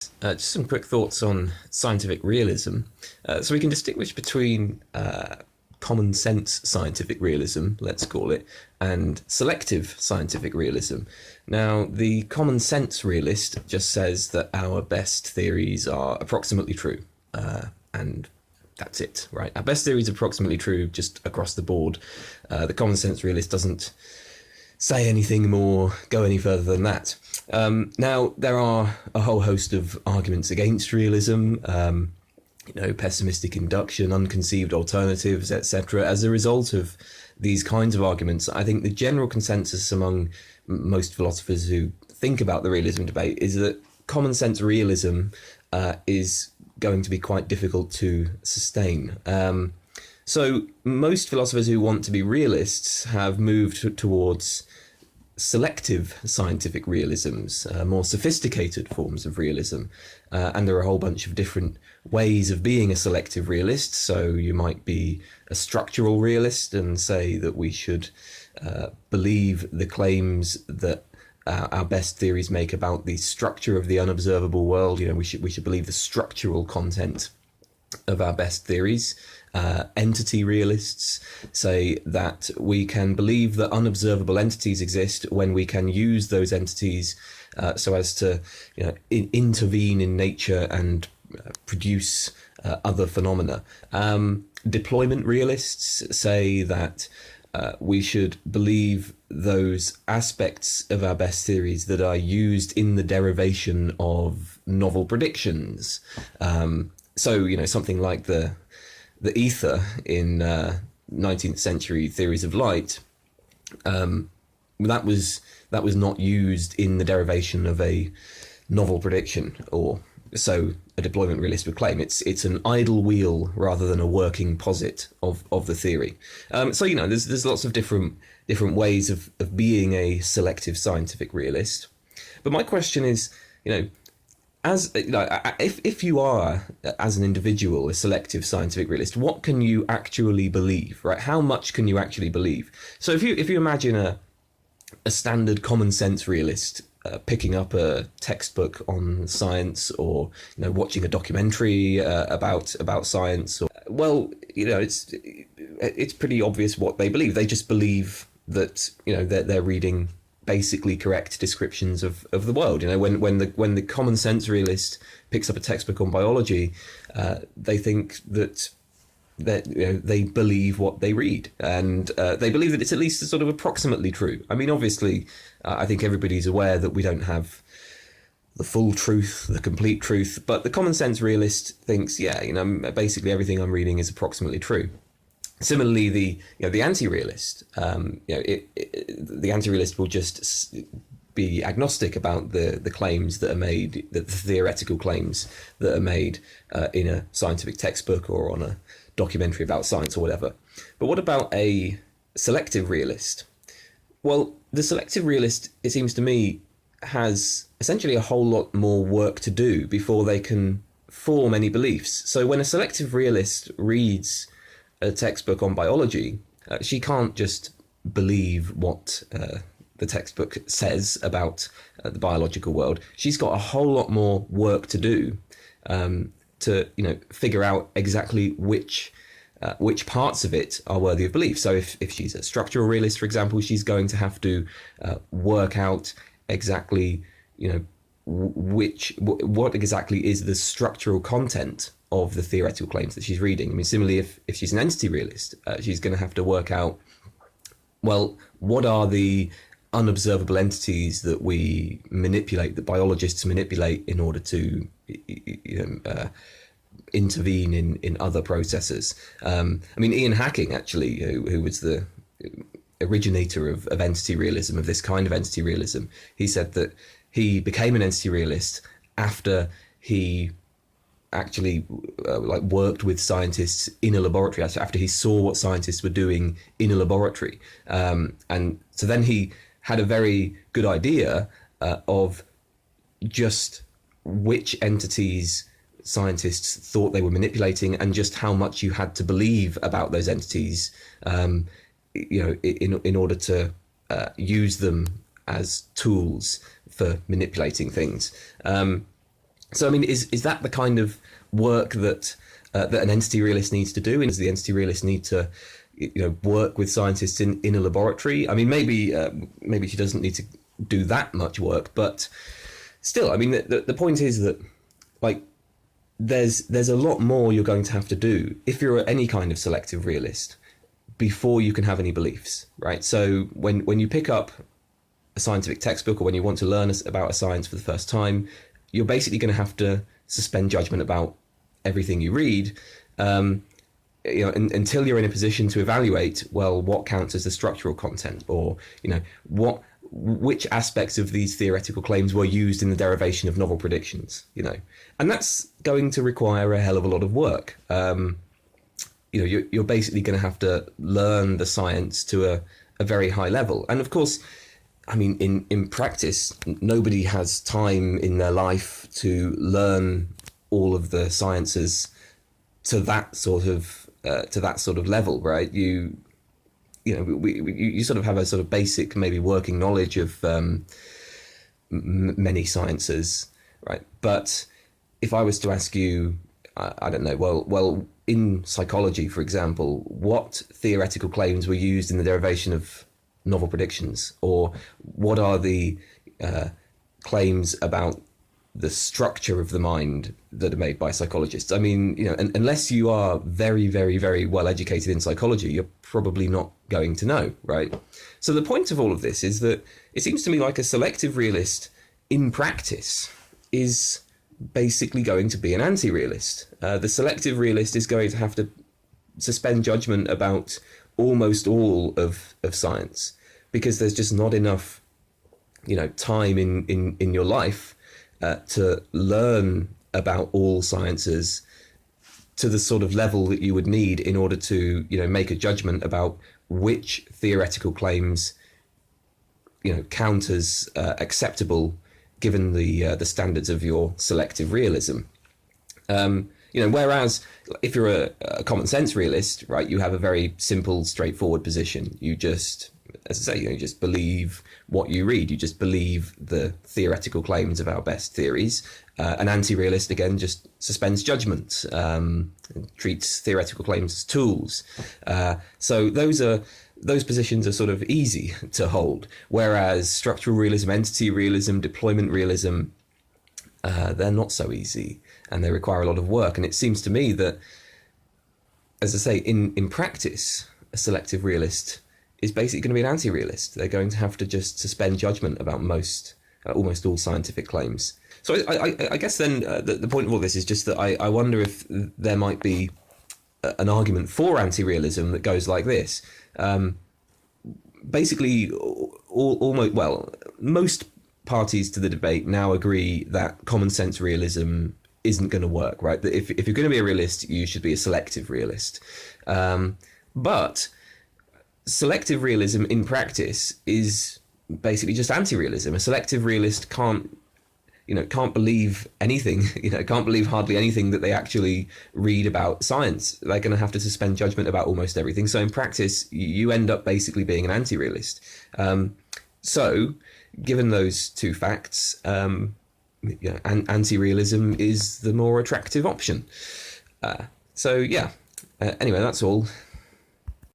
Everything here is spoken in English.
Just some quick thoughts on scientific realism. So we can distinguish between common sense scientific realism, let's call it, and selective scientific realism. Now, the common sense realist just says that our best theories are approximately true, and that's it, right? Our best theories are approximately true just across the board. The common sense realist doesn't say anything more, go any further than that. Now, there are a whole host of arguments against realism, pessimistic induction, unconceived alternatives, etc. As a result of these kinds of arguments, I think the general consensus among most philosophers who think about the realism debate is that common sense realism is going to be quite difficult to sustain. So most philosophers who want to be realists have moved towards selective scientific realisms, more sophisticated forms of realism. And there are a whole bunch of different ways of being a selective realist. So you might be a structural realist and say that we should believe the claims that our best theories make about the structure of the unobservable world. We should believe the structural content of our best theories. Entity realists say that we can believe that unobservable entities exist when we can use those entities so as to intervene in nature and produce other phenomena. Deployment realists say that we should believe those aspects of our best theories that are used in the derivation of novel predictions. So, something like the ether in 19th century theories of light, that was not used in the derivation of a novel prediction, or so a deployment realist would claim. It's an idle wheel rather than a working posit of the theory. So there's lots of different ways of being a selective scientific realist. But my question is, as if you are, as an individual, a selective scientific realist, what can you actually believe, right? How much can you actually believe? So if you imagine a standard common sense realist picking up a textbook on science, or watching a documentary about science, it's pretty obvious what they believe. They just believe that they're reading basically correct descriptions of the world. When the common sense realist picks up a textbook on biology, they think that they believe what they read, and they believe that it's at least sort of approximately true. I mean, obviously, I think everybody's aware that we don't have the full truth, the complete truth, but the common sense realist thinks, basically everything I'm reading is approximately true. Similarly, the anti-realist, the anti-realist will just be agnostic about the claims that are made, the theoretical claims that are made in a scientific textbook or on a documentary about science or whatever. But what about a selective realist? Well, the selective realist, it seems to me, has essentially a whole lot more work to do before they can form any beliefs. So when a selective realist reads a textbook on biology, she can't just believe what the textbook says about the biological world. She's got a whole lot more work to do to figure out exactly which parts of it are worthy of belief. So if she's a structural realist, for example, she's going to have to work out exactly what exactly is the structural content of the theoretical claims that she's reading. I mean, similarly, if she's an entity realist, she's going to have to work out, well, what are the unobservable entities that we manipulate, that biologists manipulate in order to intervene in other processes. I mean, Ian Hacking, actually, who was the originator of entity realism, of this kind of entity realism, he said that he became an entity realist after he actually worked with scientists in a laboratory, after he saw what scientists were doing in a laboratory, and so then he had a very good idea of just which entities scientists thought they were manipulating, and just how much you had to believe about those entities, in order to use them as tools for manipulating things. So, I mean, is that the kind of work that that an entity realist needs to do? And does the entity realist need to, work with scientists in a laboratory? I mean, maybe she doesn't need to do that much work, but still, I mean, the point is that, like, there's a lot more you're going to have to do if you're any kind of selective realist before you can have any beliefs, right? So when you pick up a scientific textbook, or when you want to learn about a science for the first time, you're basically going to have to suspend judgment about everything you read, until you're in a position to evaluate, well, what counts as the structural content, or which aspects of these theoretical claims were used in the derivation of novel predictions, and that's going to require a hell of a lot of work. You're basically going to have to learn the science to a very high level, and of course, I mean, in practice, nobody has time in their life to learn all of the sciences to that sort of level, right? You sort of have a sort of basic, maybe working knowledge of many sciences, right? But if I was to ask you, I don't know, well, in psychology, for example, what theoretical claims were used in the derivation of novel predictions, or what are the claims about the structure of the mind that are made by psychologists? I mean, unless you are very, very, very well educated in psychology, you're probably not going to know, right? So the point of all of this is that it seems to me like a selective realist in practice is basically going to be an anti-realist. The selective realist is going to have to suspend judgment about almost all of science, because there's just not enough time in your life to learn about all sciences to the sort of level that you would need in order to make a judgment about which theoretical claims count as acceptable given the standards of your selective realism. Whereas if you're a common sense realist, right, you have a very simple, straightforward position. You just, as I say, you just believe what you read. You just believe the theoretical claims of our best theories. An anti-realist, again, just suspends judgment, treats theoretical claims as tools. So those positions are sort of easy to hold. Whereas structural realism, entity realism, deployment realism, they're not so easy, and they require a lot of work. And it seems to me that, as I say, in practice, a selective realist is basically going to be an anti-realist. They're going to have to just suspend judgment about almost all scientific claims. So I guess then the point of all this is just that I wonder if there might be an argument for anti-realism that goes like this. Basically, most parties to the debate now agree that common sense realism isn't going to work, right? That if you're going to be a realist, you should be a selective realist. But selective realism in practice is basically just anti-realism. A selective realist can't believe anything, can't believe hardly anything that they actually read about science. They're going to have to suspend judgment about almost everything. So in practice, you end up basically being an anti-realist. So given those two facts, anti-realism is the more attractive option. Anyway, that's all.